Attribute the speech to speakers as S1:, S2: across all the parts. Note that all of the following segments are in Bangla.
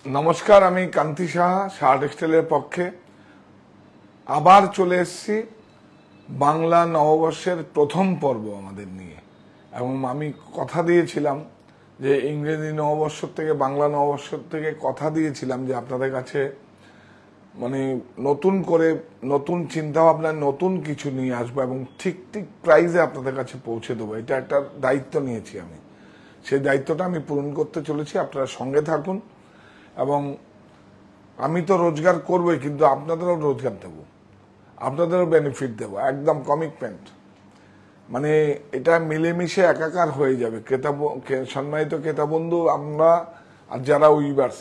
S1: নমস্কার, আমি কান্তি সাহা, সাহা টেক্সটাইলের পক্ষে আবার চলে এসেছি বাংলা নববর্ষের প্রথম পর্ব আমাদের নিয়ে। এবং আমি কথা দিয়েছিলাম যে ইংরেজি নববর্ষ থেকে বাংলা নববর্ষ থেকে কথা দিয়েছিলাম যে আপনাদের কাছে মানে নতুন করে নতুন চিন্তাভাবনায় নতুন কিছু নিয়ে আসবো এবং ঠিক ঠিক প্রাইজে আপনাদের কাছে পৌঁছে দেবো। এটা একটা দায়িত্ব নিয়েছি আমি, সেই দায়িত্বটা আমি পূরণ করতে চলেছি। আপনারা সঙ্গে থাকুন এবং আমি তো রোজগার করবই, কিন্তু আপনাদেরও রোজগার দেবো, আপনাদেরও বেনিফিট দেবো, একদম কমিটমেন্ট। মানে এটা মিলেমিশে একাকার হয়ে যাবে। সম্মানিত ক্রেতা বন্ধু, আমরা আর যারা উইভার্স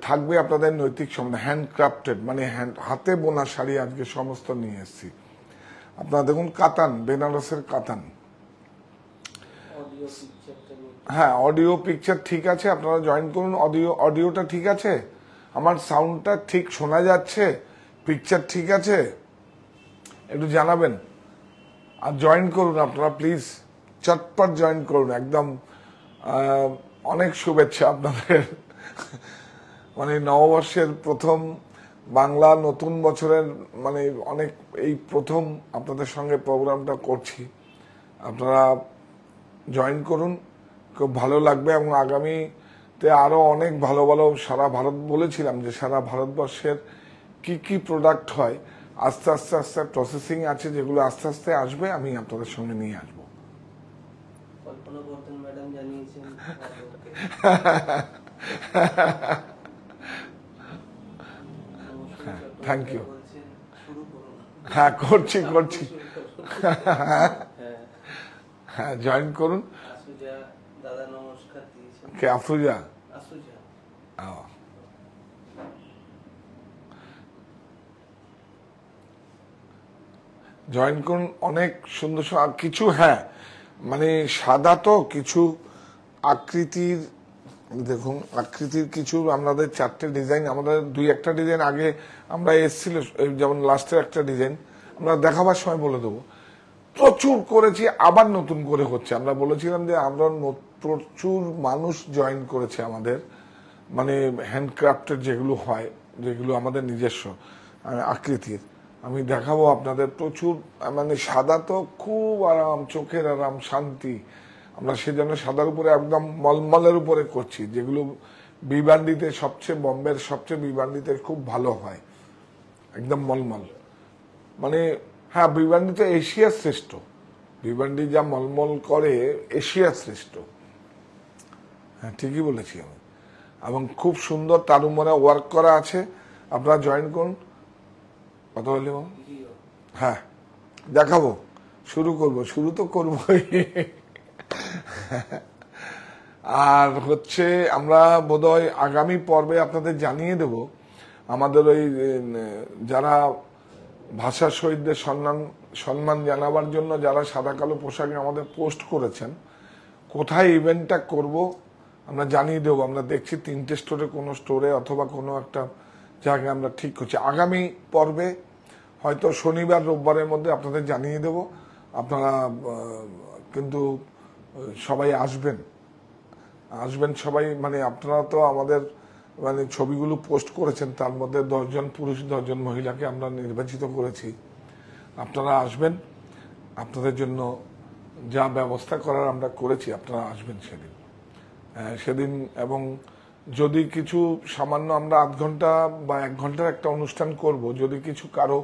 S1: থাকবে আপনাদের নৈতিক সম্মান, হ্যান্ডক্রাফটেড মানে হাতে বোনা শাড়ি আজকে সমস্ত নিয়ে এসেছি। আপনারা দেখুন, কাতান, বেনারসের কাতান। হ্যাঁ, অডিও পিকচার ঠিক আছে, আপনারা জয়েন করুন। অডিওটা ঠিক আছে, আমার সাউন্ডটা ঠিক শোনা যাচ্ছে, পিকচার ঠিক আছে, একটু জানাবেন। আর জয়েন করুন আপনারা, প্লিজ চটপট জয়েন করুন। একদম অনেক শুভেচ্ছা আপনাদের। মানে নববর্ষের প্রথম বাংলা নতুন বছরের মানে অনেক এই প্রথম আপনাদের সঙ্গে প্রোগ্রামটা করছি। আপনারা জয়েন করুন, খুব ভালো লাগবে। এবং আগামীতে আরও অনেক ভালো ভালো সারা ভারত, বলেছিলাম যে সারা ভারতবর্ষের কি কি প্রোডাক্ট হয় আস্তে আস্তে আস্তে প্রসেসিং আছে, যেগুলো আস্তে আস্তে আসবে, আমি আপনাদের সঙ্গে নিয়ে আসবো। Thank you. হ্যাঁ, করছি। হ্যাঁ, জয়েন করুন। কে আফরুজা? জয়েন করুন। অনেক সুন্দর কিছু, হ্যাঁ মানে সাদা তো কিছু আকৃতির, দেখুন আকৃতির কিছু আমাদের 4টে ডিজাইন, আমাদের 2-1টা ডিজাইন আগে আমরা এসেছিল, যেমন লাস্টের একটা ডিজাইন আমরা দেখাবার সময় বলে দেবো। প্রচুর করেছি, আবার নতুন করে হচ্ছে। আমরা বলেছিলাম যে আমরা প্রচুর মানুষ জয়েন করেছে আমাদের, মানে হ্যান্ডক্রাফটের যেগুলো হয়, যেগুলো আমাদের নিজস্ব আকৃতির, আমি দেখাবো আপনাদের। প্রচুর মানে সাদা তো খুব আরাম, চোখের আরাম, শান্তি। আমরা সেজন্য সাদার উপরে একদম মলমলের উপরে করছি, যেগুলো বিবান্ডিতে সবচেয়ে, বোম্বের সবচেয়ে বিবান্ডিতে খুব ভালো হয়, একদম মলমল। মানে হ্যাঁ, বিবান্ডিতে এশিয়ার শ্রেষ্ঠ, বিবান্ডি যা মলমল করে এশিয়ার শ্রেষ্ঠ। হ্যাঁ, ঠিকই বলেছি আমি। এবং খুব সুন্দর তার উপরে ওয়ার্ক করা আছে। আপনারা জয়েন করুন। কথা বলি, হ্যাঁ দেখাবো, শুরু তো করবোই। আর হচ্ছে আমরা বোধহয় আগামী পর্বে আপনাদের জানিয়ে দেব আমাদের ওই যারা ভাষা শহীদদের সম্মান জানাবার জন্য যারা সাদা কালো পোশাকে আমাদের পোস্ট করেছেন, কোথায় ইভেন্টটা করব আমরা জানিয়ে দেবো। আমরা দেখছি 3টে স্টোরে, কোনো স্টোরে অথবা কোনো একটা জায়গায় আমরা ঠিক করছি। আগামী পর্বে হয়তো শনিবার রোববারের মধ্যে আপনাদের জানিয়ে দেব। আপনারা কিন্তু সবাই আসবেন সবাই। মানে আপনারা তো আমাদের মানে ছবিগুলো পোস্ট করেছেন, তার মধ্যে 10 জন পুরুষ 10 জন মহিলাকে আমরা নির্বাচিত করেছি। আপনারা আসবেন, আপনাদের জন্য যা ব্যবস্থা করার আমরা করেছি, আপনারা আসবেন সেদিন। এবং যদি কিছু সামান্য আমরা আধ ঘন্টা বা 1 ঘন্টার একটা অনুষ্ঠান করব, যদি কারো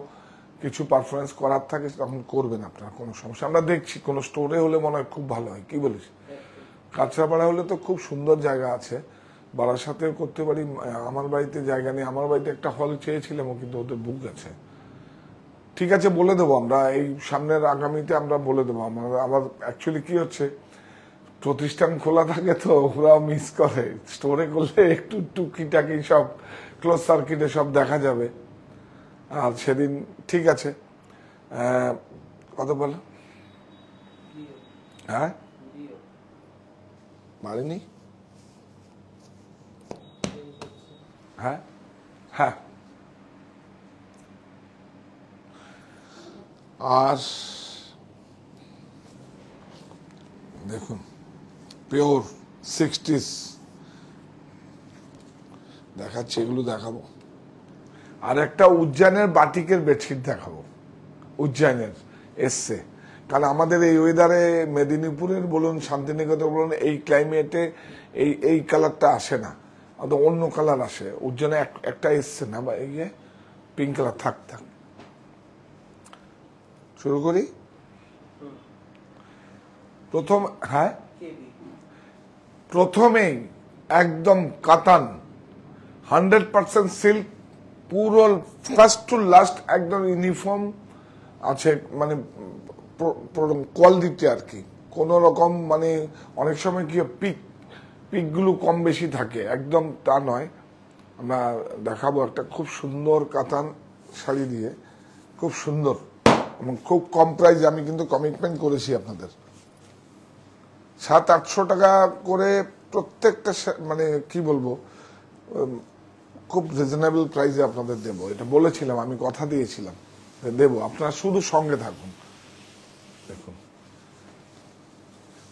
S1: কিছু পারফরমেন্স করার থাকে তখন করবেন আপনারা, কোনো সমস্যা। আমরা দেখছি কোনো স্টোরে হলে মনে হয় খুব ভালো হয়, কি বলিস? কাঁচরাপাড়া হলে তো খুব সুন্দর জায়গা আছে, বারাসাতেও করতে পারি। আমার বাড়িতে জায়গা নেই, আমার বাড়িতে একটা হল চেয়েছিলাম, কিন্তু ওদের বুক আছে। ঠিক আছে, বলে দেবো আমরা এই সামনের আগামীতে আমরা বলে দেবো। আবার অ্যাকচুয়ালি কি হচ্ছে, প্রতিষ্ঠান খোলা থাকে তো ওরাও মিস করে, স্টোরে করলে একটু টুকিটাকি সব ক্লোজ সার্কিটে সব দেখা যাবে। আর সেদিন ঠিক আছে, কত বলো? হ্যাঁ, বাড়িনি। হ্যাঁ হ্যাঁ, আর দেখুন পিওর 60s দেখাচ্ছি, এগুলো দেখাবো। আর একটা উজ্জয়নের বাটিকের বেডশিট দেখাবো, উজ্জয়নের এসছে। কারণ আমাদের এই ওয়েদারে মেদিনীপুরের বলুন, শান্তিনিকেতন বলুন, এই ক্লাইমেটে এই কালারটা আসে না, অন্য কালার আসে। উজ্জয়নে একটা এসছে না, বা এই পিঙ্ক কালার। থাক থাক, শুরু করি। প্রথমেই একদম কাতান 100% সিল্ক, পুরো ফার্স্ট টু লাস্ট একদম ইউনিফর্ম আছে, মানে কোয়ালিটি আর কি। কোন রকম মানে অনেক সময় কি পিকগুলো কম বেশি থাকে, একদম তা নয়। আমরা দেখাবো একটা খুব সুন্দর কাতান শাড়ি দিয়ে, খুব সুন্দর এবং খুব কম প্রাইস। আমি কিন্তু কমিটমেন্ট করেছি আপনাদের 700-800 টাকা করে প্রত্যেকটা, মানে কি বলবো, খুব রিজনেবল প্রাইসে আপনাদের দেবো। এটা বলেছিলাম, আমি কথা দিয়েছিলাম দেবো, আপনারা শুধু সঙ্গে থাকুন। দেখুন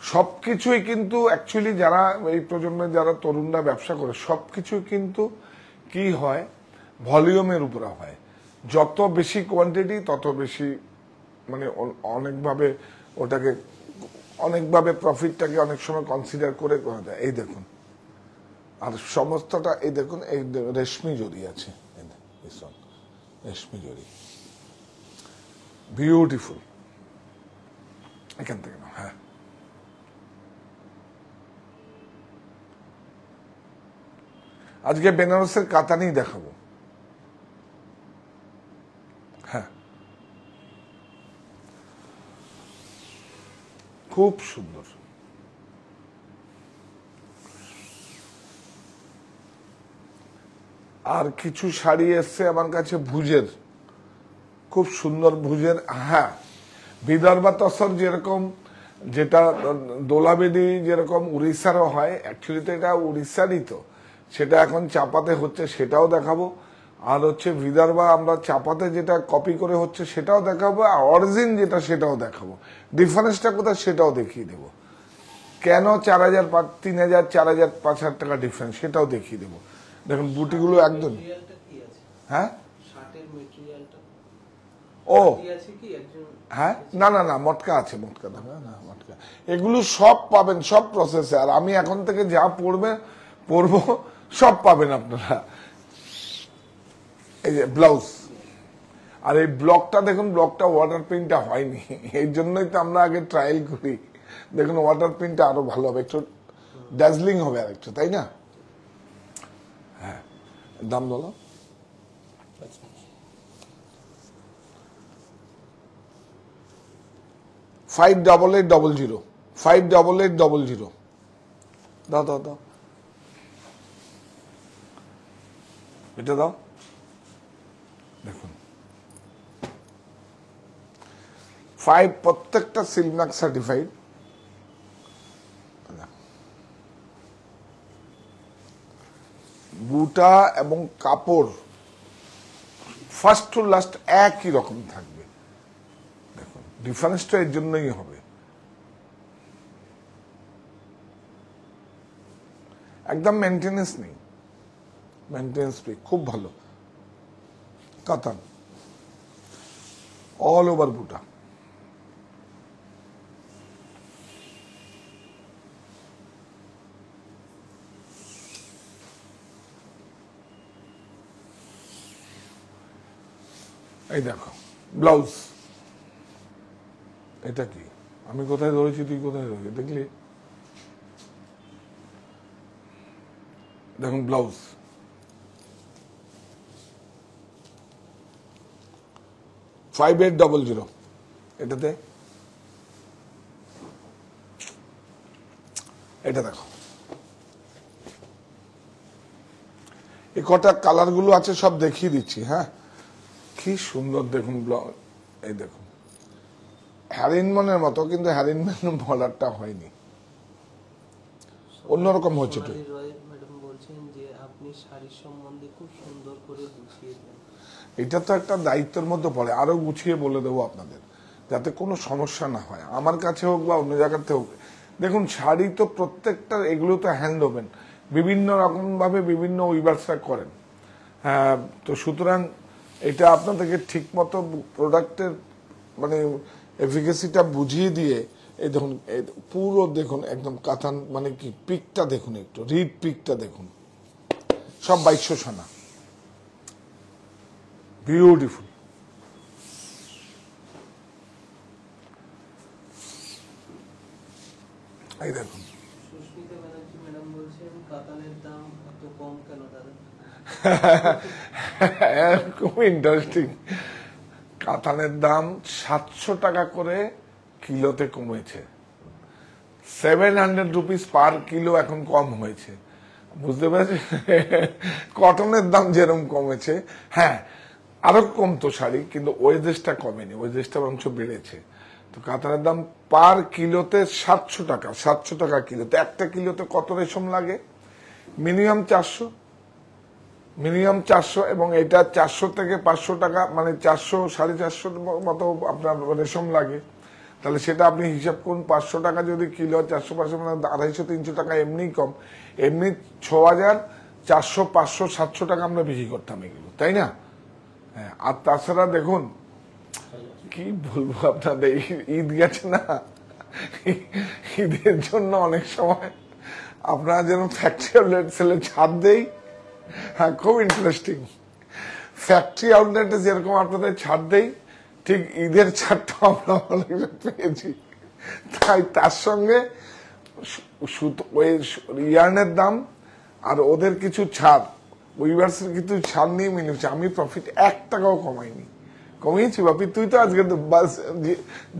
S1: সবকিছুই কিন্তু অ্যাকচুয়ালি যারা এই প্রজন্মের যারা তরুণরা ব্যবসা করে, সবকিছুই কিন্তু কি হয়, ভলিউমের উপরে হয়। যত বেশি কোয়ান্টিটি তত বেশি, মানে অনেকভাবে ওটাকে, অনেকভাবে প্রফিটটাকে অনেক সময় কনসিডার করে করা যায়। এই দেখুন, আর সমস্তটা এই দেখুন, এই রেশমি জড়ি আছে, রেশমি জড়ি, বিউটিফুল। এখান থেকে না, হ্যাঁ, আজকে বেনারসের কাতানি দেখাবো। হ্যাঁ, খুব সুন্দর। আর কিছু শাড়ি এসছে আমার কাছে ভুজের, খুব সুন্দর ভুজের। হ্যাঁ, বিদর্ভা তসর যেরকম, যেটা দোলাবেদি যেরকম উড়িষ্যারও হয়, অ্যাকচুয়ালি তো এটা উড়িষ্যারই, তো সেটা এখন চাপাতে হচ্ছে, সেটাও দেখাবো। আর হচ্ছে বিদর্ভা আমরা চাপাতে যেটা কপি করে হচ্ছে সেটাও দেখাবো, আর অরিজিন যেটা সেটাও দেখাবো। ডিফারেন্সটা কোথায় সেটাও দেখিয়ে দেবো। কেন 4000, 3000, 4000, 5000 টাকা ডিফারেন্স সেটাও দেখিয়ে দেবো। দেখুন বুটিগুলো একদম, হ্যাঁ, ও হ্যাঁ, না না না, মটকা আছে, মটকা না, মটকা। এগুলো সব পাবেন, সব প্রসেসে। আর আমি এখন থেকে যা পড়বো সব পাবেন আপনারা। এই যে ব্লাউজ, আর এই ব্লকটা দেখুন, ব্লকটা ওয়াটার প্রিন্টটা হয়নি, এই জন্যই তো আমরা আগে ট্রায়াল করি। দেখুন ওয়াটার প্রিন্টটা আরো ভালো হবে, একটু ডাজলিং হবে আর একটু, তাই না? হ্যাঁ, দাম বলো। 5880, 5880। দাও দাও দাও, এটা দাও। দেখুন 5, প্রত্যেকটা সিলমার্ক সার্টিফাইড। বুটা এবং কাপড় ফার্স্ট টু লাস্ট একই রকম থাকবে। দেখুন ডিফারেন্সটা এর জন্যই হবে। একদম মেনটেনেন্স নেই, মেনটেনেন্স ফ্রি, খুব ভালো কাতান, অল ওভার বুটা। এই দেখো ব্লাউজ, এটা কি, আমি কোথায় ধরেছি তুই কোথায় ধরেছি, দেখলি? দেখুন ব্লাউজ, $5800। এটাতে এটা দেখো, এই কটা কালার গুলো আছে সব দেখিয়ে দিচ্ছি। হ্যাঁ, কি সুন্দর দেখুন ব্লাউজ। এই দেখুন হ্যারিনম্যানের মতো, কিন্তু হ্যারিনম্যান বর্ডারটা হয়নি, অন্যরকম হচ্ছে। এটা তো একটা দায়িত্বের মধ্যে পড়ে, আরো গুছিয়ে বলে দেবো আপনাদের, যাতে কোনো সমস্যা না হয়, আমার কাছে হোক বা অন্য জায়গাতে হোক। দেখুন শাড়ি তো প্রত্যেকটা, এগুলো তো হ্যান্ড ওভেন, বিভিন্ন রকম ভাবে বিভিন্ন উইভার্সরা করেন। হ্যাঁ, তো সুতরাং এটা আপনাদেরকে ঠিক মতো প্রোডাক্টের মানে এফিকেসিটা বুঝিয়ে দিয়ে এই দেখুন পুরো দেখুন একদম কাতান মানে কি পিকটা দেখুন, একটু রিড পিকটা দেখুন, সব 2200 সানা, বিউটিফুল। এই দেখুন খুব ইন্টারেস্টিং। কাতানের দাম 700 টাকা করে কিলোতে কমেছে, 700 রুপিস পার কিলো এখন কম হয়েছে, বুঝতে পেরেছি। কটনের দাম যেরকম কমেছে, হ্যাঁ আরো কমতো শাড়ি, কিন্তু ওয়েজেসটা কমেনি, ওয়েজেসটা বরঞ্চ বেড়েছে। তো কাতানের দাম পার কিলোতে 700 টাকা, 700 টাকা কিলোতে। একটা কিলোতে কত রেশম লাগে? মিনিমাম 400, মিনিমাম 400, এবং এটা 400 থেকে 500 টাকা মানে 400 450 মতো আপনার রেশম লাগে। তাহলে সেটা আপনি হিসাব করুন, 500 টাকা যদি কিলো, 400 500 মানে 250 300 টাকা এমনি কম। এমনি 6000 400 500 700 টাকা আমরা বিক্রি করতাম এগুলো, তাই না? হ্যাঁ, আর তাছাড়া দেখুন কি বলবো আপনাদের, ঈদ গেছে না, ঈদের জন্য অনেক সময় আপনারা যেন ফ্যাক্টরি আউটলেট সেলে ছাড় দেই। হ্যাঁ, খুব ইন্টারেস্টিং। ফ্যাক্টরি আউটলেটে যেরকম আপনাদের ছাড় দেই, ঠিক ঈদের ছাড়টা আমরা অনেক পেয়েছি। তাই তার সঙ্গে ওই ইয়ার্নের দাম আর ওদের কিছু ছাড়, উইভার্সের কিছু ছাড় নিয়ে মিলেছে। আমি প্রফিট 1 টাকাও কমাইনি। কমিয়েছি বাপি, তুই তো আজকে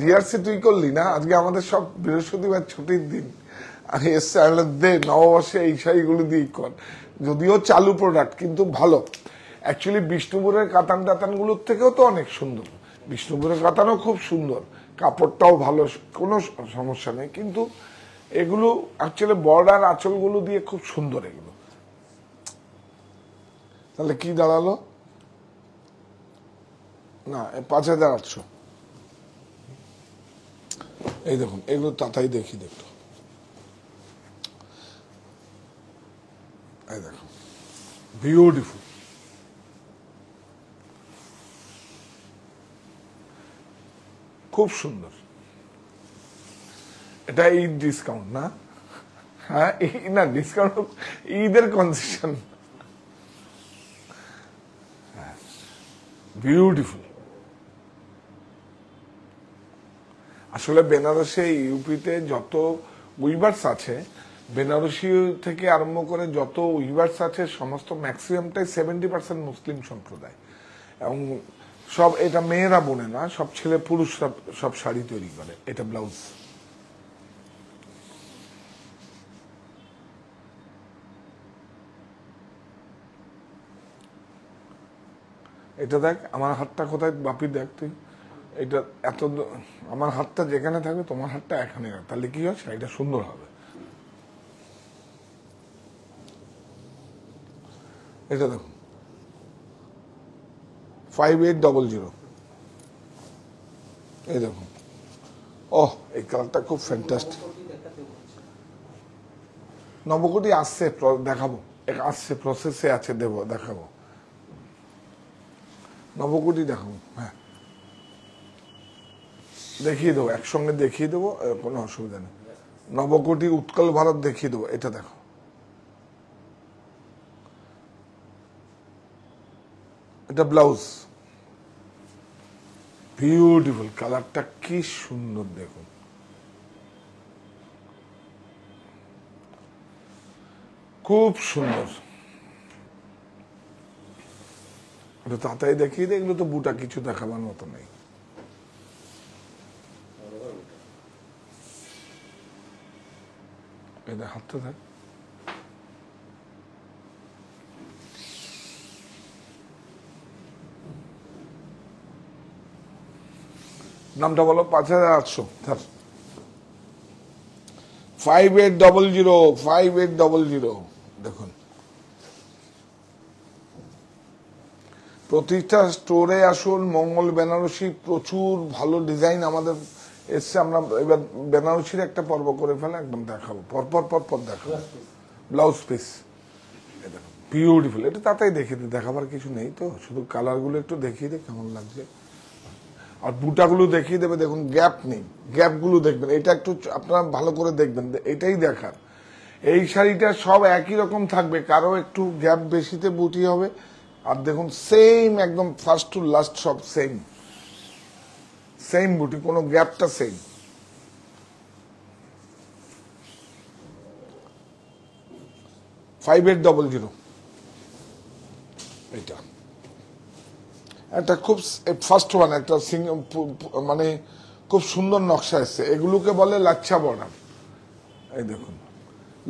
S1: জিআরসি তুই করলি না, আজকে আমাদের সব বৃহস্পতিবার ছুটির দিন। আর এসছে দে নববর্ষে এই শাড়িগুলো দিয়ে কর, যদিও চালু প্রোডাক্ট কিন্তু ভালো। অ্যাকচুয়ালি বিষ্ণুপুরের কাতান টাতানগুলোর থেকেও তো অনেক সুন্দর, বিষ্ণুপুরের কাতানও খুব সুন্দর, কাপড়টাও ভালো, কোনো সমস্যা নেই। কিন্তু এগুলো অ্যাকচুয়ালি বর্ডার আঁচলগুলো দিয়ে খুব সুন্দর এগুলো। তাহলে কি দাঁড়ালো? না 5800। এই দেখুন এগুলো তাতাই দেখি দেখতো, এই দেখুন বিউটিফুল, খুব সুন্দর। এটা ঈদ ডিসকাউন্ট না? হ্যাঁ না, ডিসকাউন্ট ঈদের কনসেশন। বিউটিফুল। আসলে বেনারসে ইউপিতে যত উইভার্স আছে, বেনারসি থেকে আরম্ভ করে যত উইভার্স আছে সমস্ত ম্যাক্সিমামটাই 70% মুসলিম সম্প্রদায়, এবং সব এটা মেয়েরা বোনে না, সব ছেলে পুরুষরা সব শাড়ি তৈরি করে। এটা ব্লাউজ, এটা দেখ আমার হাতটা কোথায় বাপি, দেখ তুই এটা এত, আমার হাতটা যেখানে থাকবে তোমার হাতটা এখানে, তাহলে কি হয় শাড়িটা সুন্দর হবে। এটা দেখুন 5800। এই দেখুন, ওহ এই কালারটা খুব ফ্যান্টাস্টিক। নবকোটি আসছে, দেখাবো, আসছে প্রসেসে আছে, দেবো, দেখাবো নবকোটি দেখাবো। হ্যাঁ দেখিয়ে দেবো, একসঙ্গে দেখিয়ে দেবো, কোনো অসুবিধা নেই। নবকোটি উৎকল ভারত দেখিয়ে দেবো। এটা দেখো, এটা ব্লাউজ, বিউটিফুল, কালারটা কি সুন্দর দেখুন, খুব সুন্দর। এটা তাড়াতাড়ি দেখিয়ে দেয়, এগুলো তো বুটা কিছু দেখাবার মতো নেই। এটা হাতটা দেখ, নামটা বলো। 5800, 5800, 5800। দেখুন প্রতিটা স্টোরে আসুন, মঙ্গল বেনারসি প্রচুর ভালো ডিজাইন আমাদের এসছে। আমরা এবার বেনারসির একটা পর্ব করে ফেলে একদম দেখাবো, পরপর দেখাবো। Blouse piece, beautiful. এটা তাতেই দেখাবার কিছু নেই তো, শুধু কালারগুলো একটু দেখিয়ে দিই কেমন লাগছে। আর বুটাগুলো দেখিয়ে দেবে, দেখুন গ্যাপ নেই, গ্যাপগুলো দেখবেন, এটা একটু আপনারা ভালো করে দেখবেন, এটাই দেখার। এই শাড়িটা সব একই রকম থাকবে, কারো একটু গ্যাপ বেশিতে বুটি হবে। আর দেখুন সেম একদম ফার্স্ট টু লাস্ট সব সেম সেম বুটি, কোনো গ্যাপটা সেম। ফাইভ 800 এটা একটা খুব ফার্স্ট ওয়ান, একটা মানে খুব সুন্দর নকশা এসছে। এগুলোকে বলে লাচ্ছা বর্ডার। এই দেখুন,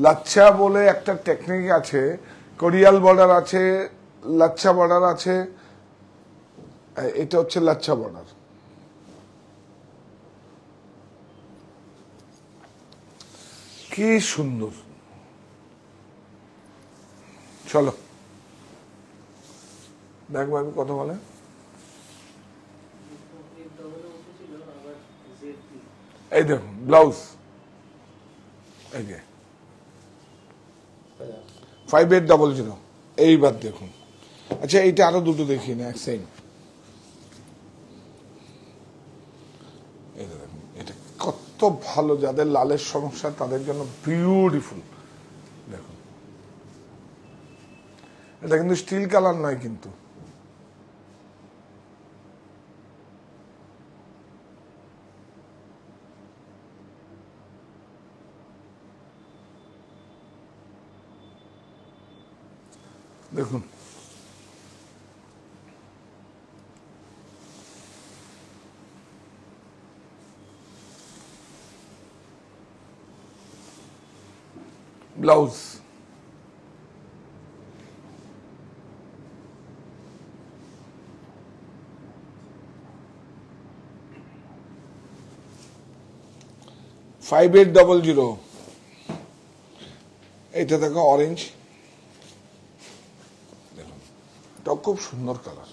S1: লাচ্ছা বলে একটা টেকনিক আছে, কোরিয়াল বর্ডার আছে, লাচ্ছা বর্ডার আছে, এটা হচ্ছে লাচ্ছা বর্ডার। কি সুন্দর। চলো দেখবো আমি কথা বলে। এই দেখুন ব্লাউজ, এই যে 5800। এইবার দেখুন, আচ্ছা এইটা আরো দুটো দেখিয়ে না, সেম। এটা দেখুন, এটা কত ভালো, যাদের লালের সমস্যা তাদের জন্য বিউটিফুল। দেখুন এটা কিন্তু স্টিল কালার নয়, কিন্তু দেখুন ব্লাউজ, $5800। এটা দেখো অরেঞ্জ, দেখুন এটাও খুব সুন্দর কালার।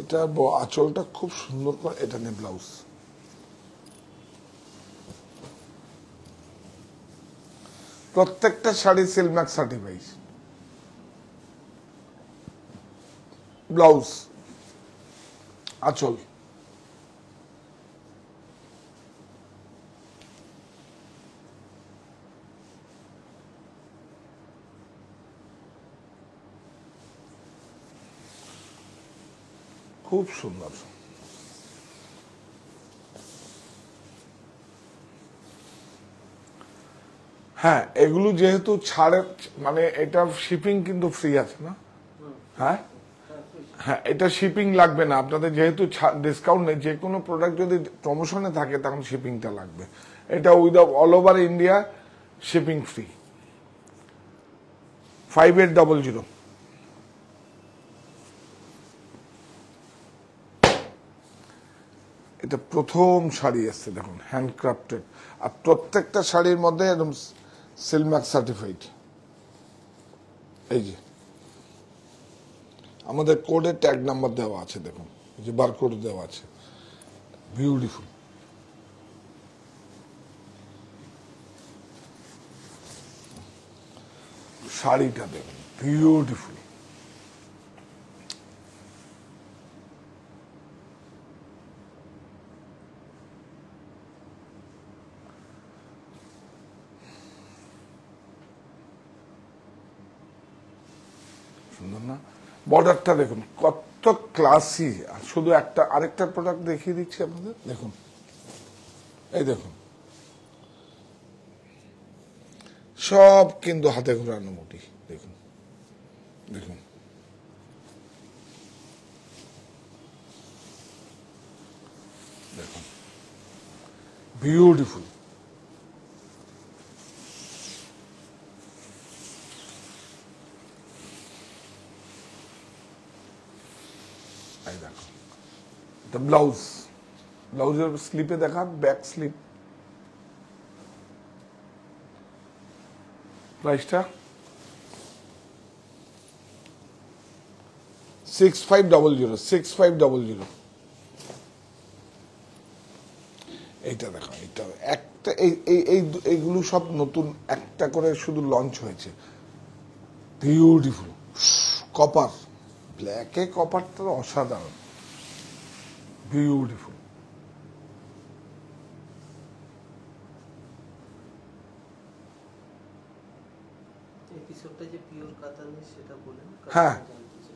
S1: এটা আঁচলটা খুব সুন্দর করে, এটা নিয়ে ব্লাউজ। প্রত্যেকটা শাড়ি সিলম্যাক্স সার্টিফাইড। ব্লাউজ, আঁচল, খুব সুন্দর। হ্যাঁ, এগুলো যেহেতু ছাড়ে, মানে এটা শিপিং কিন্তু ফ্রি আছে না? হ্যাঁ হ্যাঁ, এটা শিপিং লাগবে না আপনাদের, যেহেতু ডিসকাউন্ট নেই। যে কোনো প্রোডাক্ট যদি প্রমোশনে থাকে তখন শিপিংটা লাগবে। এটা without all over India shipping free. 5800। এটা প্রথম শাড়ি আসছে, দেখুন হ্যান্ডক্রাফটেড, আর প্রত্যেকটা শাড়ির মধ্যে একদম সিলম্যাক্স সার্টিফাইড। এই যে আমাদের কোডে ট্যাগ নাম্বার দেওয়া আছে, দেখুন এই যে বারকোড দেওয়া আছে। বিউটিফুল। শাড়িটা দেখুন বিউটিফুল। সুন্দর না? বর্ডারটা দেখুন কত ক্লাসি। আর শুধু আরেকটা প্রোডাক্ট দেখিয়ে দিচ্ছি আপনাদের, দেখুন এই দেখুন, সব কিন্তু হাতে ঘোরানো মুটি। দেখুন দেখুন, দেখুন বিউটিফুল। এই দেখো, এটা ব্লাউজ, ব্লাউজের স্লিপে দেখা, ব্যাক স্লিপ। প্রাইসটা 6500। এইটা দেখো, এইটা একটা এইগুলো সব নতুন একটা করে শুধু লঞ্চ হয়েছে, বিউটিফুল কপার, ব্ল্যাকে কপারটা অসাধারণ, বিউটিফুল। হ্যাঁ,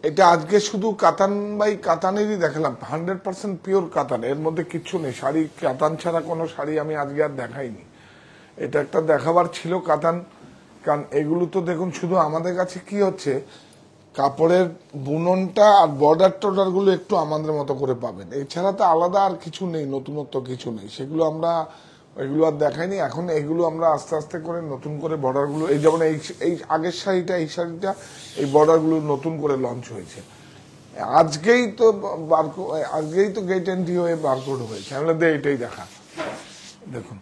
S1: এটা আজকে শুধু কাতান বাই কাতানেরই দেখালাম, 100% পিওর কাতান, এর মধ্যে কিচ্ছু নেই। শাড়ি কাতান ছাড়া কোনো শাড়ি আমি আজকে আর দেখাইনি, এটা একটা দেখাবার ছিল কাতান। কারণ এগুলো তো দেখুন, শুধু আমাদের কাছে কি হচ্ছে, কাপড়ের বুননটা আর বর্ডার টর্ডার গুলো একটু আমাদের মতো করে পাবেন, এছাড়া তো আলাদা আর কিছু নেই, নতুনত্ব কিছু নেই। সেগুলো আমরা এগুলো আর দেখাইনি। এখন এগুলো আমরা আস্তে আস্তে করে নতুন করে বর্ডার গুলো, এই যেমন এই আগের শাড়িটা, এই শাড়িটা, এই বর্ডার গুলো নতুন করে লঞ্চ হয়েছে আজকেই তো। আজকেই তো গেট এন্ট্রি হয়ে বারকোড হয়েছে। আমরা এটাই দেখা, দেখুন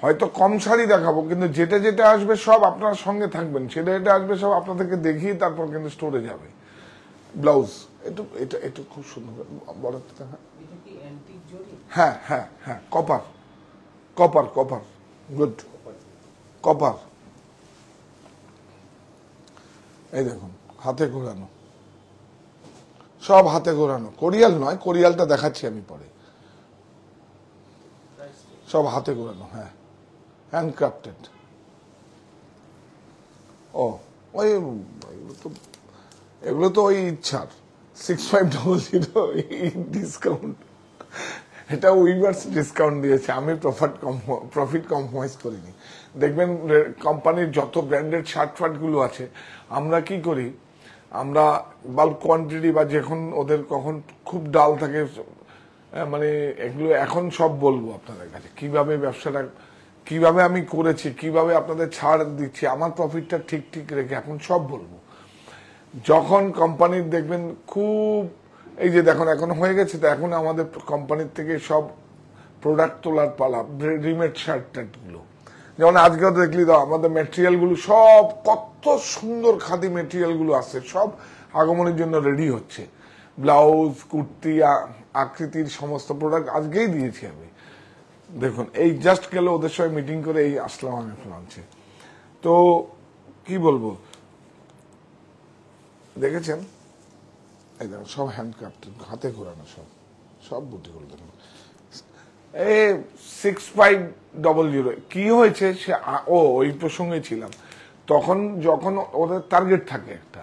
S1: হয়তো কম শাড়ি দেখাবো, কিন্তু যেটা যেটা আসবে সব আপনার সঙ্গে থাকবেন, সেটা এটা আসবে সব আপনাদেরকে দেখিয়ে তারপর কিন্তু স্টোরে যাবে। ব্লাউজ একটু, এটা একটু খুব সুন্দর বড় দেখা। হ্যাঁ হ্যাঁ হ্যাঁ, copper copper copper, good copper. এই দেখুন হাতে ঘোরানো, সব হাতে ঘোরানো, কোরিয়াল নয়, কোরিয়ালটা দেখাচ্ছি আমি পরে, সব হাতে ঘোরানো। হ্যাঁ, হ্যান্ডক্রাফটেড। ও ওই এগুলো তো ওই ইচ্ছার 6500 ডিসকাউন্ট, এটা উইভার্স ডিসকাউন্ট দিয়েছে, আমি প্রফিট কম্প্রোমাইজ করিনি। দেখবেন কোম্পানির যত ব্র্যান্ডেড শার্ট ফার্ট গুলো আছে, আমরা কি করি, আমরা বাল্ক কোয়ান্টিটি বা যখন ওদের কখন খুব ডাল থাকে, মানে এগুলো এখন সব বলবো আপনাদের কাছে, কিভাবে ব্যবসাটা কিভাবে আমি করেছি, কিভাবে আপনাদের ছাড় দিচ্ছি, আমার প্রফিটটা ঠিক ঠিক রেখে এখন সব বলবো। যখন কোম্পানির দেখবেন খুব, এই যে দেখুন এখন হয়ে গেছে, তো এখন আমাদের কোম্পানির থেকে সব প্রোডাক্ট তোলার পালা, রেডিমেড শার্ট টার্ট গুলো। যেমন আজকে দেখলি তো আমাদের মেটেরিয়াল গুলো সব কত সুন্দর খাদি মেটেরিয়াল গুলো আসছে, সব আগমনের জন্য রেডি হচ্ছে। ব্লাউজ, কুর্তি, আকৃতির সমস্ত প্রোডাক্ট আজকেই দিয়েছি আমি। দেখুন এই জাস্ট গেল ওদের সঙ্গে মিটিং করে এই আসলাম আমি লঞ্চে। তো কি বলবো, দেখেছেন এই দেখুন সব হ্যান্ডক্রাফটেড, হাতে ঘোরানো, সব সব বুটিগুলো দেখুন। এই 6500 কি হয়েছে সে, ওই প্রসঙ্গে ছিলাম তখন, যখন ওদের টার্গেট থাকে একটা,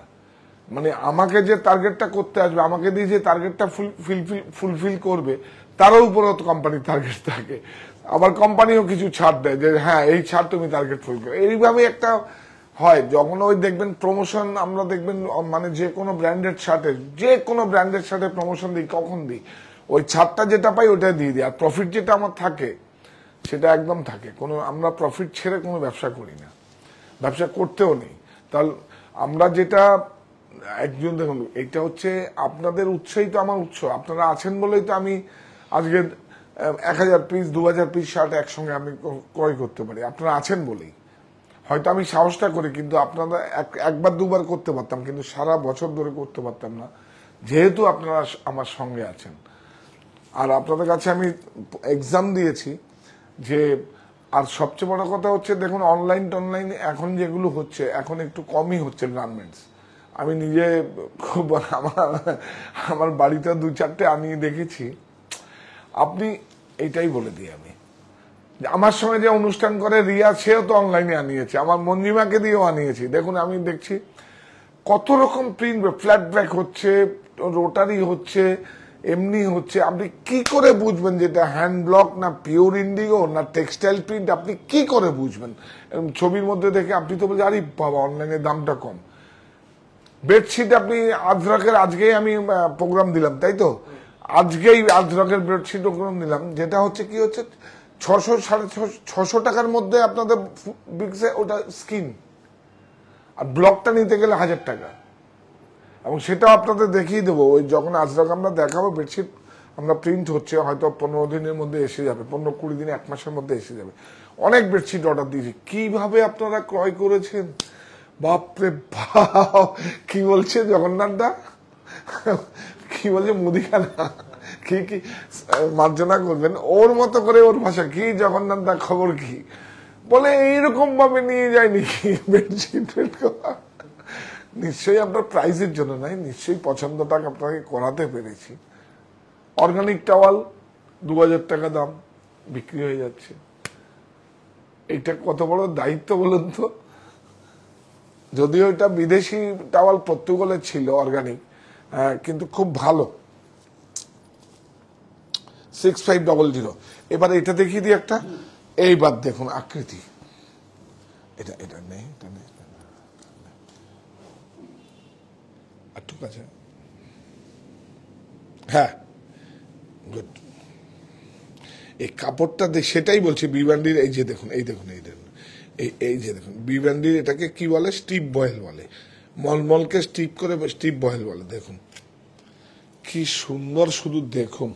S1: মানে আমাকে যে টার্গেটটা করতে আসবে, আমাকে দিয়ে যে টার্গেটটা ফুলফিল করবে, তারও উপরে কোম্পানির টার্গেট থাকে। আবার কোম্পানিও কিছু ছাড় দেয় যে হ্যাঁ এই ছাড় তুমি টার্গেট ফুল করো, এইভাবে একটা হয়। যখন ওই দেখবেন প্রমোশন, আমরা দেখবেন মানে যে কোনো ব্র্যান্ডেড শার্টে প্রমোশন দিই, কখন দিই, ওই ছাড়টা যেটা পাই ওটা দিয়ে দিই, আর প্রফিট যেটা আমার থাকে সেটা একদম থাকে। কোনো আমরা প্রফিট ছেড়ে কোনো ব্যবসা করি না, ব্যবসা করতেও নেই। তাহলে আমরা যেটা একজন, দেখুন এটা হচ্ছে আপনাদের উৎসই তো আমার উৎস, আপনারা আছেন বলেই তো আমি আজকে 1000 পিস 2000 পিস শার্ট একসঙ্গে আমি ক্রয় করতে পারি, আপনারা আছেন বলেই। হয়তো আমি সাহসটা করি, কিন্তু আপনারা একবার দুবার করতে পারতাম, কিন্তু সারা বছর ধরে করতে পারতাম না, যেহেতু আপনারা আমার সঙ্গে আছেন। আর আপনাদের কাছে আমি এক্সাম দিয়েছি যে, আর সবচেয়ে বড় কথা হচ্ছে দেখুন অনলাইন এখন যেগুলো হচ্ছে, এখন একটু কমই হচ্ছে গার্মেন্টস। আমি নিজে খুব আমার বাড়িতে 2-4টে আনিয়ে দেখেছি। আপনি এইটাই বলে দিই আমি, আমার সঙ্গে যে অনুষ্ঠান করে রিয়া, সেও তো অনলাইনে আনিয়েছে, আমার মঞ্জিমাকে দিয়েও আনিয়েছি। দেখুন আমি দেখছি কত রকম প্রিন্ট, ফ্ল্যাট ব্যাক হচ্ছে, রোটারি হচ্ছে, এমনি হচ্ছে। আপনি কি করে বুঝবেন যেটা হ্যান্ড ব্লক না পিওর ইন্ডিগো না টেক্সটাইল প্রিন্ট, আপনি কি করে বুঝবেন? ছবির মধ্যে দেখে আপনি তো বলছেন আরে বাবা অনলাইনে দামটা কম। বেডশিট আপনি আজরকের, আজকেই আমি প্রোগ্রাম দিলাম, তাই তো আজকেই আজরকের বেডশিট প্রোগ্রাম দিলাম, যেটা হচ্ছে কি হচ্ছে 600-650 টাকার মধ্যে আপনাদের বিকছে ওটা স্কিন, আর ব্লকটা নিতে গেলে 1000 টাকা। এবং সেটাও আপনাদের দেখিয়ে দেবো, ওই যখন আজরাক আমরা দেখাবো বেডশিট, আমরা প্রিন্ট হচ্ছে হয়তো 15 দিনের মধ্যে এসে যাবে, 15-20 দিনে 1 মাসের মধ্যে এসে যাবে। অনেক বেডশিট অর্ডার দিয়েছি, কিভাবে আপনারা ক্রয় করেছেন বাপরে বাপ। কি বলছে জগন্নাথ দা, কি বলছে মুদিখানা, কি কি মার্জনা করবেন, ওর মতো করে ওর ভাষা কি, জগন্নাথ দা খবর কি, বলে এইরকম ভাবে নিয়ে যায়নি বেডশিট। নিশ্চয়ই আপনার প্রাইজের জন্য নাই, নিশ্চয়ই পছন্দটা আপনাকে করাতে পেরেছি। অর্গানিক টাওয়াল 2000 টাকা দাম বিক্রি হয়ে যাচ্ছে। এটা কত বড় দায়িত্ব বলুন তো। যদিও এটা বিদেশি টাওয়াল পর্তুগালের ছিল অর্গানিক, কিন্তু খুব ভালো। 6500। এবার এটা দেখিয়ে দিই একটা। এইবার দেখুন আকৃতি, এটা এটা নেই, এটা নেই, ঠিক আছে, হ্যাঁ গুড। এই কাপড়টা সেটাই বলছি বিবান্ডির। এই যে দেখুন, এই দেখুন, এই দেখুন, এই যে দেখুন বিবান্ডির, এটাকে কি বলে, স্টিপ বয়েল বলে। মলমলকে স্টিপ করে স্টিপ বয়েল বলে। দেখুন কি সুন্দর, শুধু দেখুন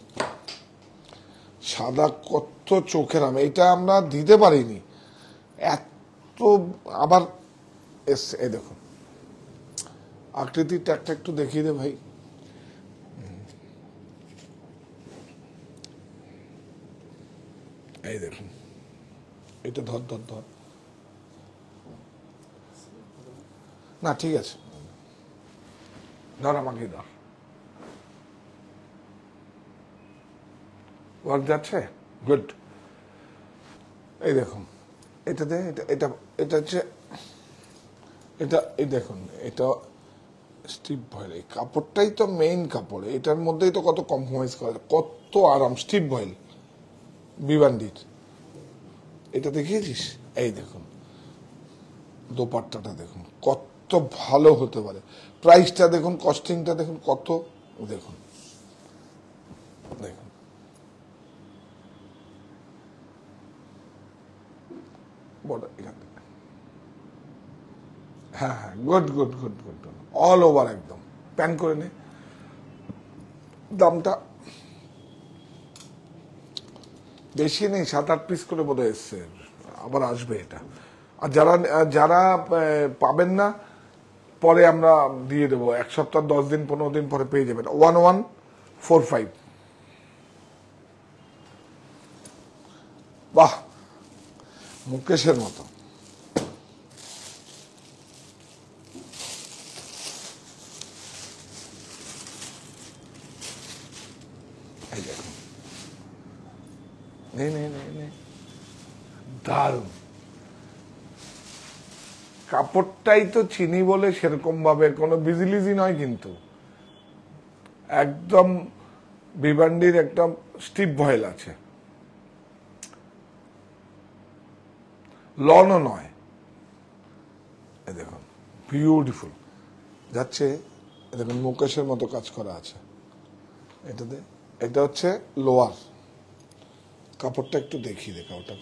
S1: সাদা কত চোখের আম। এটা আমরা দিতে পারিনি এত। আবার এসছে, এই দেখুন আকৃতির ট্যাগটা একটু দেখিয়ে দে ভাই। এই দেখুন, এটা ধর ধর ধর, না ঠিক আছে ধর, আমাকে ধর। ওয়ার্ক যাচ্ছে, গুড। এই দেখুন এটা দে, এটা এটা এটা হচ্ছে এটা, এই দেখুন এটা স্টিপ ভয়েল। এই কাপড়টাই তো মেইন কাপড়, এটার মধ্যেই তো কত কম্প্রোমাইজ করা যায়, কত আরাম। স্টিপ ভয়েল বিবান্ডির, এটা দেখিয়েছিস। এই দেখুন দোপাট্টাটা দেখুন কত ভালো হতে পারে। প্রাইসটা দেখুন, কস্টিংটা দেখুন কত, দেখুন দেখুন বড় এখান থেকে, হ্যাঁ হ্যাঁ, good good good good, all over একদম। প্যান করে নে। দামটা বেশি নেই, 7-8 পিস করে বোধ হয় এসছে, আবার আসবে এটা। আর যারা যারা পাবেন না, পরে আমরা দিয়ে দেবো, 1 সপ্তাহ 10 দিন 15 দিন পরে পেয়ে যাবেন। 1145। বাহ, মুকেশের মতো। এই দেখুন, নেই নেই নেই নেই, দারুণ। কাপড়টাই তো চিনি বলে সেরকম ভাবে কোনো বিজিলিজি নয়, কিন্তু একদম ভিভান্ডির একদম স্টিপ ভয়েল আছে, লনও নয়। এই দেখুন বিউটিফুল যাচ্ছে। দেখুন মুকেশের মতো কাজ করা আছে এটাতে। এটা হচ্ছে লোয়ার, কাপড়টা একটু দেখিয়ে দে। কাপড়টা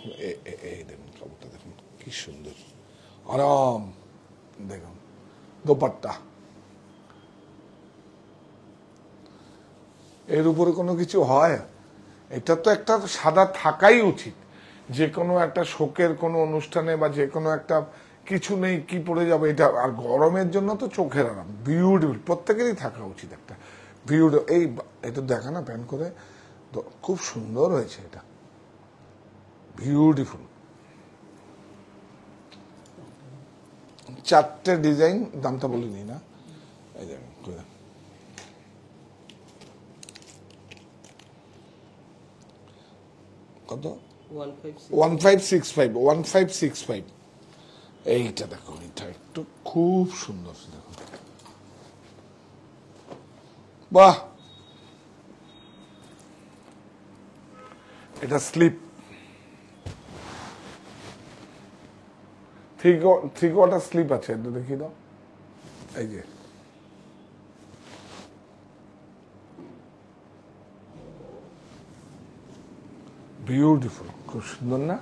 S1: এই দেখুন, কাপড়টা দেখুন কি সুন্দর, আরাম। দেখুন দোপাট্টা, এর উপরে কোনো কিছু হয়? এটা তো একটা সাদা থাকাই উচিত, যে কোনো একটা শোকের কোনো অনুষ্ঠানে বা যে কোনো একটা কিছু নেই, কি পরে যাবে এটা। আর গরমের জন্য তো চোখের আরাম, বিউটিফুল, প্রত্যেকেরই থাকা উচিত একটা বিউটিফুল। এই এটা দেখা না প্যান করে, খুব সুন্দর হয়েছে এটা, বিউটিফুল। 4টে ডিজাইন, দামটা বলিনি না। এই দেখুন কত, 1565, 1565। এইটা দেখো, এটা একটু খুব সুন্দর, দেখো বাহ। এটা স্লিপ, 3 কোয়ার্টার স্লিপ আছে, এটা দেখিয়ে দাও। এই যে বিউটিফুল, খুব সুন্দর না,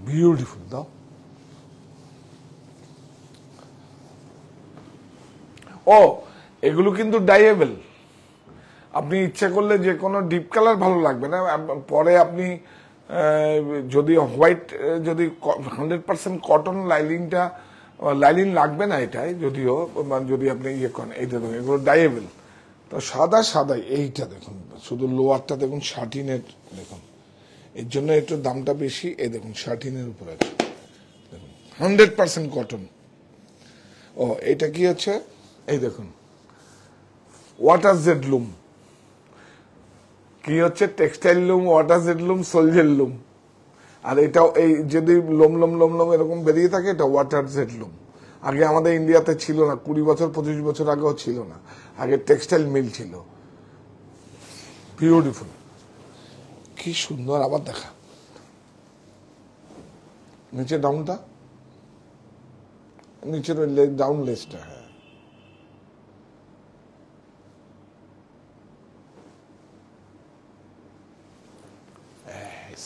S1: বিউটিফুল। দাও, ও এগুলো কিন্তু ডাইয়েবল। আপনি ইচ্ছা করলে যে কোনো ডিপ কালার ভালো লাগবে না, পরে আপনি যদি হোয়াইট, যদি 100% কটন লাইনিংটা, লাইনিং লাগবে না এটাই, যদিও যদি আপনি ইয়ে করেন। এই দেখুন এগুলো ডাইয়েবল, তো সাদা সাদাই। এইটা দেখুন, শুধু লোয়ারটা দেখুন, শাটিনের দেখুন, এর জন্য একটু দামটা বেশি। এই দেখুন শাটিনের উপরে আছে, দেখুন 100% কটন। ও এটা কি হচ্ছে, এই দেখুন ওয়াটার জেড লুম। কি হচ্ছে, টেক্সটাইল লুম, ওয়াটার জেড লুম, সোলজের লুম। আর এটাও এই যদি লোম লোম লোম লোম এরকম বেরিয়ে থাকে, এটা ওয়াটার জেড লুম। আগে আমাদের ইন্ডিয়াতে ছিল না, 20 বছর 25 বছর আগেও ছিল না। আগে টেক্সটাইল মিল ছিল। বিউটিফুল, কি সুন্দর। আবার দেখা নিচে ডাউনটা, নিচের ওই ডাউন লেসটা। হ্যাঁ,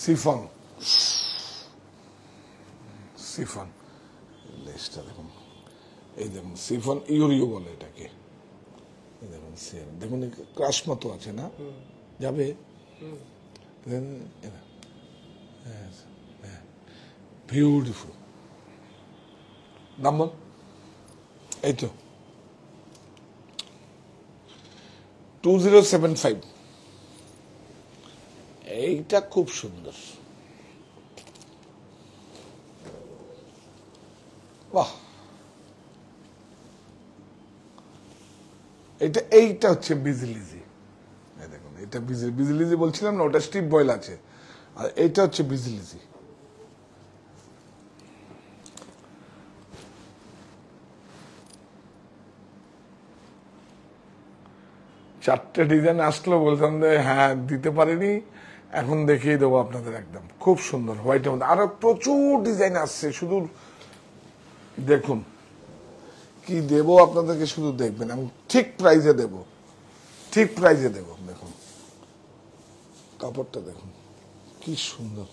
S1: সিফন, সিফন লেসটা দেখুন। এই দেখুন সিফন ইউরিও বলে এটাকে। এই দেখুন, দেখুন ক্রাশ মতো আছে না, যাবে। বিউটিফুল। দাম বল, এই তো 2075। এইটা খুব সুন্দর, বাহ। এইটা হচ্ছে বিজলিজি। দেখুন এটা বিজলিজি বলছিলাম না, ওটা স্টিপ বয়েল আছে, আর এইটা হচ্ছে বিজলিজি। চারটে ডিজাইন আসলো, বলতাম যে হ্যাঁ দিতে পারিনি, এখন দেখিয়ে দেবো আপনাদের। একদম খুব সুন্দর হোয়াইটের মধ্যে আরো প্রচুর ডিজাইন আসছে। শুধু দেখুন কি দেবো আপনাদেরকে, শুধু দেখবেন। আমি ঠিক প্রাইজে দেব, ঠিক প্রাইজে দেব। দেখুন কাপড়টা দেখুন কি সুন্দর।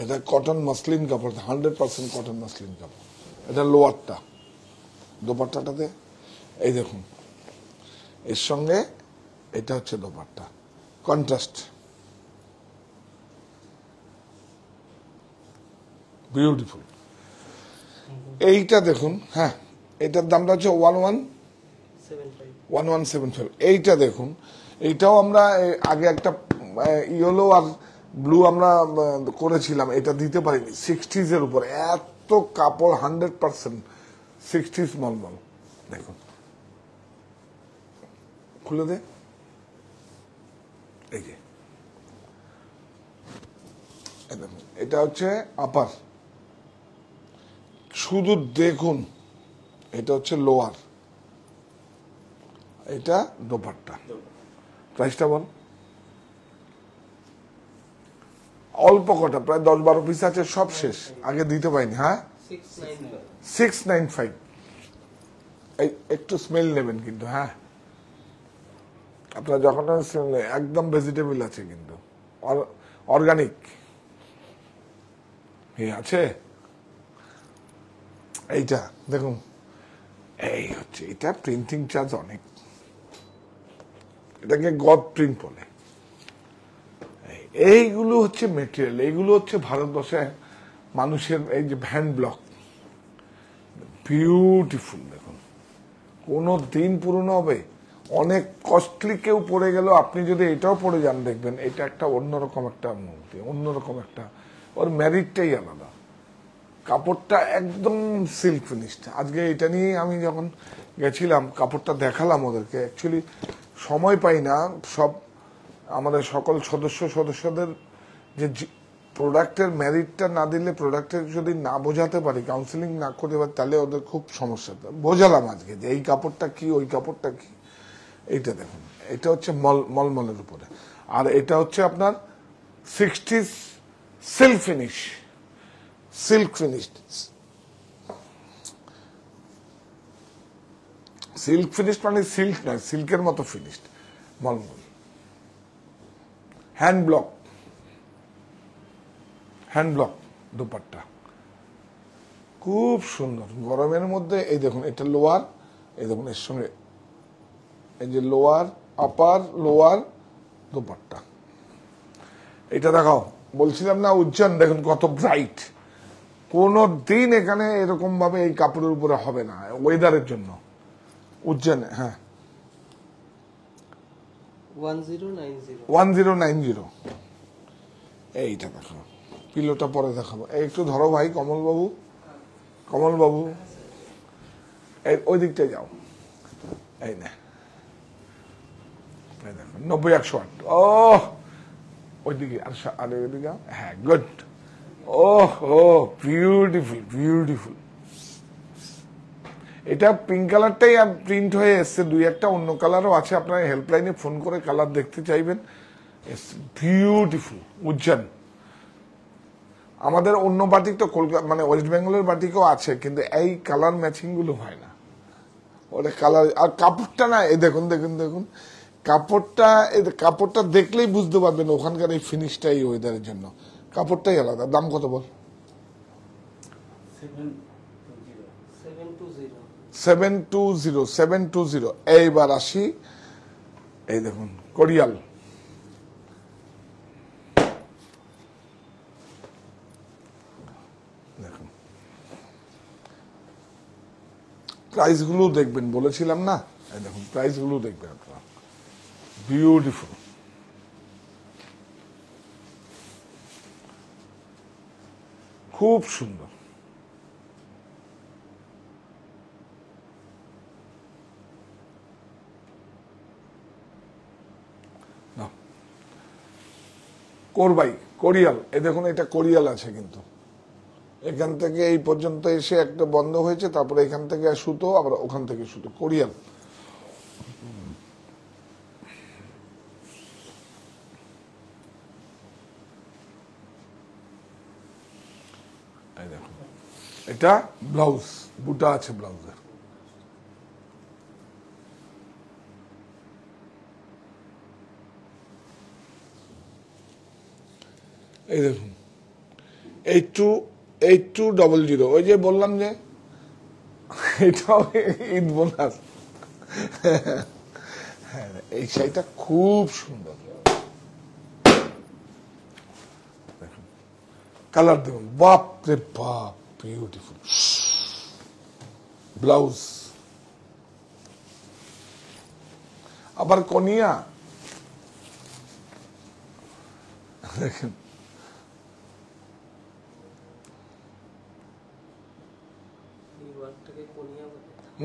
S1: এটা কটন মাসলিন কাপড়, 100% কটন মাসলিন কাপড়। এটা লোয়ারটা, দোপাট্টাটাতে এই দেখুন, এর সঙ্গে এটা হচ্ছে দোপাট্টা, কন্ট্রাস্ট, বিউটিফুল। এইটা দেখুন, হ্যাঁ এটার দামটা হচ্ছে 1175। এইটা দেখুন, এইটাও আমরা আগে একটা ইয়েলো আর ব্লু আমরা করেছিলাম, এটা দিতে পারিনি। 60s এর উপরে এত কাপড়, 100% 60s মলমল। দেখুন খুলে দে, এই যে দেখুন, এটা হচ্ছে আপার। শুধু দেখুন, এটা হচ্ছে লোয়ার, এটা দোপাট্টা। প্রাইসটা বল। অল্প কটা, প্রায় 10-12 পিস আছে, সব শেষ, আগে দিতে পারিনি। হ্যাঁ 695। এই একটু স্মেল নেবেন কিন্তু, হ্যাঁ আপনার যখন একদম ভেজিটেবল আছে কিন্তু, অর্গানিক আছে। এইটা দেখুন, এই হচ্ছে, এটা প্রিন্টিং চার্জ অনেক, এটাকে গদ প্রিন্ট বলে। এইগুলো হচ্ছে মেটেরিয়াল, এইগুলো হচ্ছে ভারতবর্ষে মানুষের এই যে হ্যান্ড ব্লক, বিউটিফুল। দেখুন কোনো দিন পুরনো হবে, অনেক কস্টলি কেউ পড়ে গেল, আপনি যদি এটাও পড়ে যান দেখবেন এটা একটা অন্যরকম একটা অনুভূতি, অন্যরকম একটা, ওর ম্যারিটটাই আলাদা। কাপড়টা একদম সিল্ক ফিনিশড। আজকে এটা নিয়ে আমি যখন গেছিলাম, কাপড়টা দেখালাম ওদেরকে। অ্যাকচুয়ালি সময় পাই না, সব আমাদের সকল সদস্যদের যে প্রোডাক্টের মেরিটটা না দিলে, প্রোডাক্টের যদি না বোঝাতে পারি, কাউন্সিলিং না করতে পারি, তাহলে ওদের খুব সমস্যা। বোঝালাম আজকে যে এই কাপড়টা কি, ওই কাপড়টা কি। এইটা দেখুন, এটা হচ্ছে মলমলের উপরে, আর এটা হচ্ছে আপনার 60s silk finish, silk finished, silk finished মানে সিল্ক নয়, সিল্কের মতো ফিনিশড, মলমল। Hand block, hand block dupatta, খুব সুন্দর গরমের মধ্যে। এই দেখুন এটা লোয়ার, এই দেখুন এর সঙ্গে এই যে লোয়ার, আপার লোয়ার দুপাট্টা। এটা দেখাও, বলছিলাম না উজ্জ্বল, দেখুন কত ব্রাইট। কোনো দিন এখানে এরকম ভাবে এই কাপড়ের উপরে হবে না, ওয়েদারের জন্য। উজ্জ্বল, হ্যাঁ
S2: 1090
S1: এইটা দেখো, পিলোটা পরে দেখাবো। এই একটু ধরো ভাই, কমল বাবু, এই ওই দিকটায় যাও। এই না, এই দেখো 90-108। ও ওইদিকে আর ওইদিকে, হ্যাঁ, গুড। ও বিউটিফুল। এটা পিঙ্ক কালারটাই প্রিন্ট হয়ে এসছে, দুই একটা অন্য কালারও আছে, আপনারা হেল্পলাইনে ফোন করে কালার দেখতে চাইবেন। বিউটিফুল উজ্জ্বল। আমাদের অন্য বাটিক তো কলকাতা মানে ওয়েস্ট বেঙ্গলের বাটিকও আছে, কিন্তু এই কালার ম্যাচিং গুলো হয় না। ওটা কালার আর কাপড়টা না, এই দেখুন কাপড়টা দেখলেই বুঝতে পারবেন ওখানকার এই ফিনিশটা এই ওয়েদারের জন্য। কাপড়টাই আলাদা। দাম কত বল? 720। এইবার আসি, এই দেখুন কোরিয়াল। দেখুন প্রাইস গুলো দেখবেন, বলেছিলাম না? এই দেখুন প্রাইস গুলো দেখবেন আপনারা। বিউটিফুল। খুব সুন্দর। কোরবাই কোরিয়াল, এই দেখুন এটা কোরিয়াল আছে, কিন্তু এখান থেকে এই পর্যন্ত এসে একটা বন্ধ হয়েছে, তারপরে এখান থেকে সুতো, আবার ওখান থেকে সুতো। কোরিয়াল। এই দেখুন এটা ব্লাউজ, বুটা আছে ব্লাউজে। এই দেখুন 8200। ওই যে বললাম যে এটাও ঈদ বোনাস। হ্যাঁ, এই শাড়িটা খুব সুন্দর। কালার দেখুন, বাপ রে বাপ, বিউটিফুল। ব্লাউজ আবার কনিয়া, দেখেন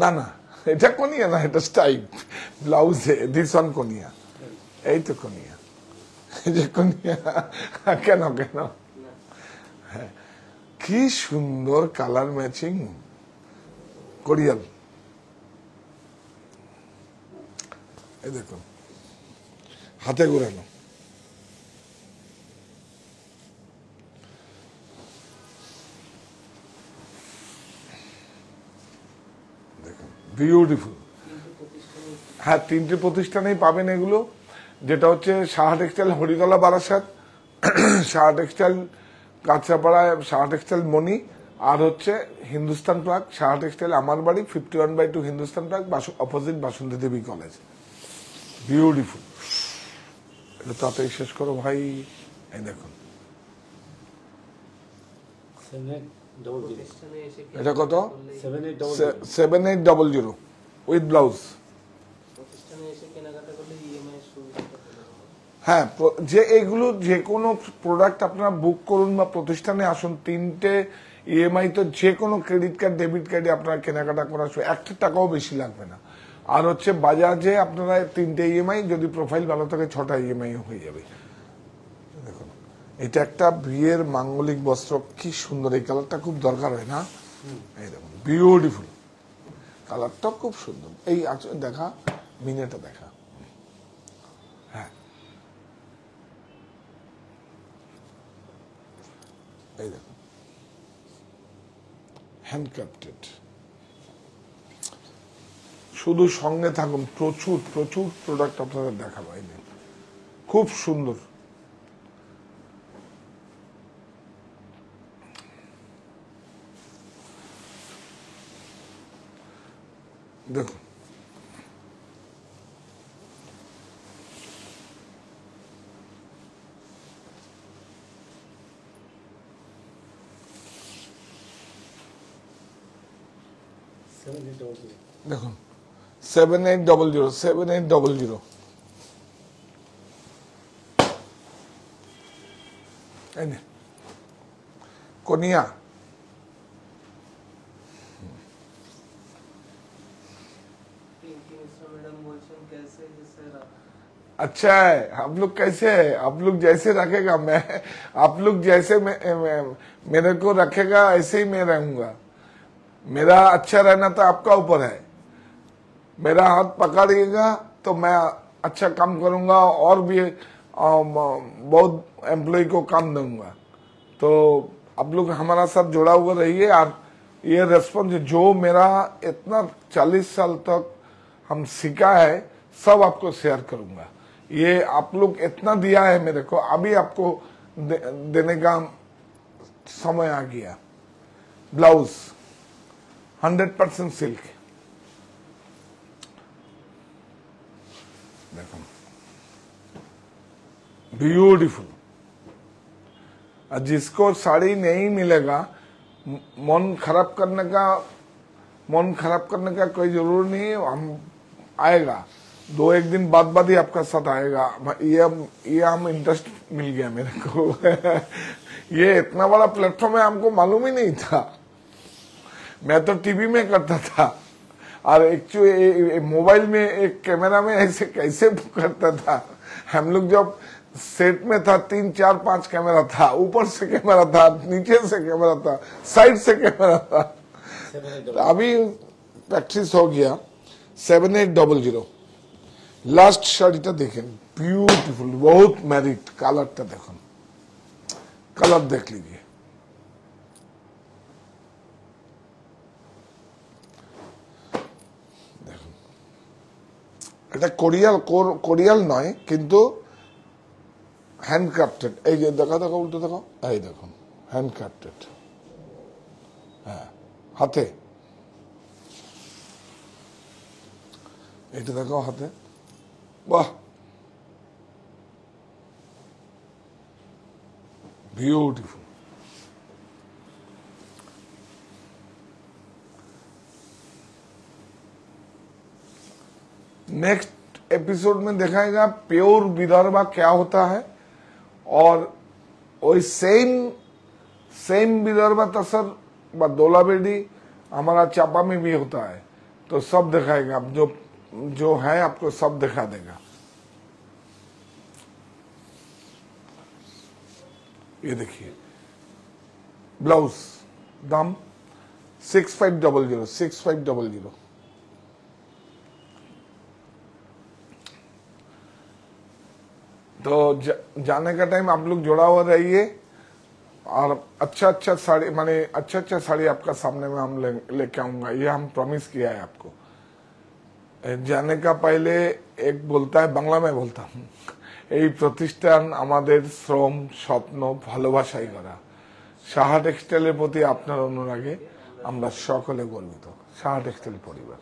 S1: না এটা কনিয়া না, এটা স্টাইপ ব্লাউজে দিস অন কনিয়া। এই তো কনিয়া, এই যে কনিয়া। কেন হ্যাঁ, কি সুন্দর কালার ম্যাচিং। কোরিয়াল। এই দেখুন হাতে ঘুরানো। বিউটিফুল। হ্যাঁ, 3টে প্রতিষ্ঠানেই পাবেন এগুলো, যেটা হচ্ছে Saha textile Haritala Barasat, Saha textile Kanchrapara, Saha textile Mani, আর হচ্ছে হিন্দুস্তান প্লাগ, সাহা টেক্সটাইল আমার বাড়ি 51/2 Hindustan plug, opposite Basanti Devi college. Beautiful. এটা তাড়াতাড়ি শেষ করো ভাই। এই দেখুন এটা কত? 7800 উইথ ব্লাউজ। হ্যাঁ, যে এগুলো যে কোনো প্রোডাক্ট আপনারা বুক করুন বা প্রতিষ্ঠানে আসুন, 3টে ইএমআই তো যে কোনো ক্রেডিট কার্ড ডেবিট কার্ডে আপনারা কেনাকাটা করার সময় 1 টাকাও বেশি লাগবে না। আর হচ্ছে বাজাজে আপনারা 3টে ইএমআই, যদি প্রোফাইল ভালো থাকে 6টা ইএমআই হয়ে যাবে। দেখুন এটা একটা বিয়ের মাঙ্গলিক বস্ত্র, কি সুন্দর। এই কালারটা খুব দরকার হয় না? এই দেখুন বিউটিফুল কালারটা, খুব সুন্দর। এই দেখা, মিনেটা দেখা। হ্যাঁ, এই দেখুন হ্যান্ডক্রাফটেড। শুধু সঙ্গে থাকুন, প্রচুর প্রোডাক্ট আপনাদের দেখাবো। এই খুব সুন্দর। দেখুন দেখুন 7800। এই নে, कोनिया। अच्छा है, आप लोग कैसे है? आप लोग जैसे रखेगा मैं, आप लोग जैसे मेरे को रखेगा ऐसे ही मैं रहूंगा। मेरा अच्छा रहना तो आपका ऊपर है। मेरा हाथ पकड़िएगा तो मैं अच्छा काम करूंगा और भी बहुत एम्प्लॉय को काम दूंगा। तो आप लोग हमारा साथ जुड़ा हुआ रहिए। और ये रेस्पॉन्स जो मेरा इतना 40 साल तक हम सीखा है सब आपको शेयर करूंगा। ये आप लोग इतना दिया है मेरे को, अभी आपको देने का समय आ गया। ब्लाउज 100% सिल्क, देखो ब्यूटीफुल। और जिसको साड़ी नहीं मिलेगा मन खराब करने का कोई जरूर नहीं है। हम आएगा 2-1 दिन बाद ही आपका साथ आएगा। ये हम इंटरेस्ट मिल गया मेरे को। ये इतना बड़ा प्लेटफॉर्म है हमको मालूम ही नहीं था। मैं तो टीवी में करता था और एक्चुअली मोबाइल में एक कैमरा में ऐसे कैसे करता था। हम लोग जब सेट में था 3-4-5 कैमरा था, ऊपर से कैमरा था, नीचे से कैमरा था, साइड से कैमरा था। अभी प्रैक्टिस हो गया। 7800 लास्ट শাড়িটা देखें, ब्यूटीफुल, बहुत मैरिट। কালারটা দেখুন, কালার देख लीजिए। দেখুন এটা কোরিয়াল নয় কিন্তু হ্যান্ডক্রাফটেড। এই যে দেখো উল্টো দেখো, এই দেখুন হ্যান্ডক্রাফটেড। হ্যাঁ, হাতে এটা দেখো, হাতে। वाह, ब्यूटीफुल। नेक्स्ट एपिसोड में दिखाएगा प्योर विदर्भा क्या होता है। और वही सेम विदर्भा तसर व दोलाबेड़ी हमारा चापा में भी होता है। तो सब दिखाएगा, अब जो है आपको सब दिखा देगा। ये देखिए ब्लाउज, दाम 6500। तो जाने का टाइम आप लोग जुड़ा हुआ रहिए। और अच्छा साड़ी माने अच्छा साड़ी आपका सामने में हम लेके आऊंगा, ये हम प्रॉमिस किया है आपको। जाने का पहले एक बोलता है, बांग्ला में बोलता हूँ, এই প্রতিষ্ঠান আমাদের শ্রম, স্বপ্ন, ভালোবাসাই করা। সাহা টেক্সটাইলের প্রতি আপনার অনুরাগে আমরা সকলে গর্বিত। সাহা টেক্সটাইল পরিবার।